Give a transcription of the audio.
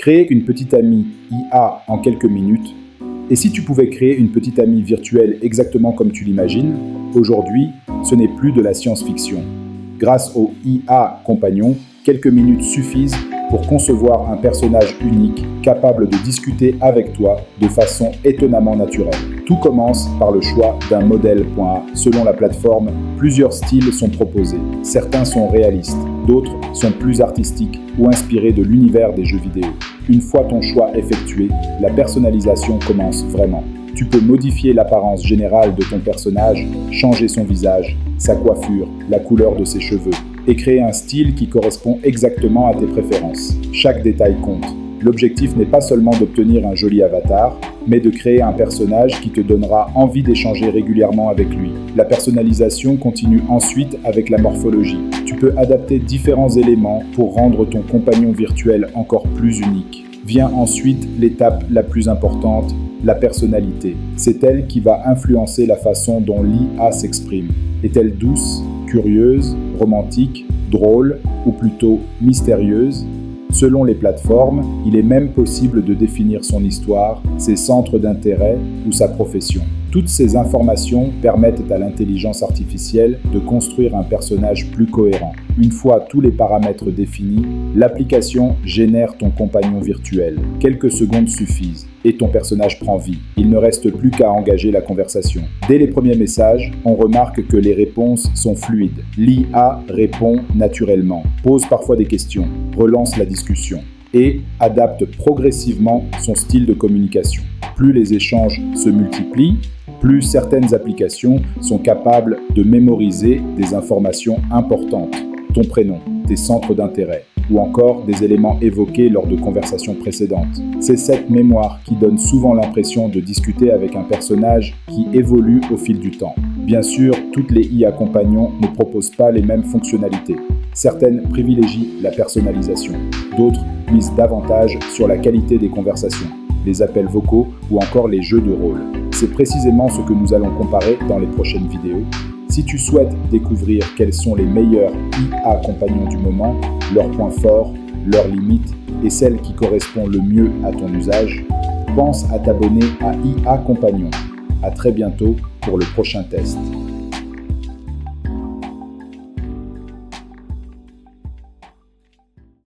Créer une petite amie IA en quelques minutes. Et si tu pouvais créer une petite amie virtuelle exactement comme tu l'imagines, aujourd'hui, ce n'est plus de la science-fiction. Grâce au IA Compagnon, quelques minutes suffisent pour concevoir un personnage unique capable de discuter avec toi de façon étonnamment naturelle. Tout commence par le choix d'un modèle.a. Selon la plateforme, plusieurs styles sont proposés. Certains sont réalistes, d'autres sont plus artistiques ou inspirés de l'univers des jeux vidéo. Une fois ton choix effectué, la personnalisation commence vraiment. Tu peux modifier l'apparence générale de ton personnage, changer son visage, sa coiffure, la couleur de ses cheveux, et créer un style qui correspond exactement à tes préférences. Chaque détail compte. L'objectif n'est pas seulement d'obtenir un joli avatar, mais de créer un personnage qui te donnera envie d'échanger régulièrement avec lui. La personnalisation continue ensuite avec la morphologie. Tu peux adapter différents éléments pour rendre ton compagnon virtuel encore plus unique. Vient ensuite l'étape la plus importante, la personnalité. C'est elle qui va influencer la façon dont l'IA s'exprime. Est-elle douce, curieuse, romantique, drôle ou plutôt mystérieuse? Selon les plateformes, il est même possible de définir son histoire, ses centres d'intérêt ou sa profession. Toutes ces informations permettent à l'intelligence artificielle de construire un personnage plus cohérent. Une fois tous les paramètres définis, l'application génère ton compagnon virtuel. Quelques secondes suffisent et ton personnage prend vie. Il ne reste plus qu'à engager la conversation. Dès les premiers messages, on remarque que les réponses sont fluides. L'IA répond naturellement, pose parfois des questions, relance la discussion et adapte progressivement son style de communication. Plus les échanges se multiplient, plus certaines applications sont capables de mémoriser des informations importantes, ton prénom, tes centres d'intérêt, ou encore des éléments évoqués lors de conversations précédentes. C'est cette mémoire qui donne souvent l'impression de discuter avec un personnage qui évolue au fil du temps. Bien sûr, toutes les IA compagnons ne proposent pas les mêmes fonctionnalités. Certaines privilégient la personnalisation, d'autres misent davantage sur la qualité des conversations, les appels vocaux ou encore les jeux de rôle. C'est précisément ce que nous allons comparer dans les prochaines vidéos. Si tu souhaites découvrir quels sont les meilleurs IA compagnons du moment, leurs points forts, leurs limites et celles qui correspondent le mieux à ton usage, pense à t'abonner à IA Compagnon. À très bientôt pour le prochain test.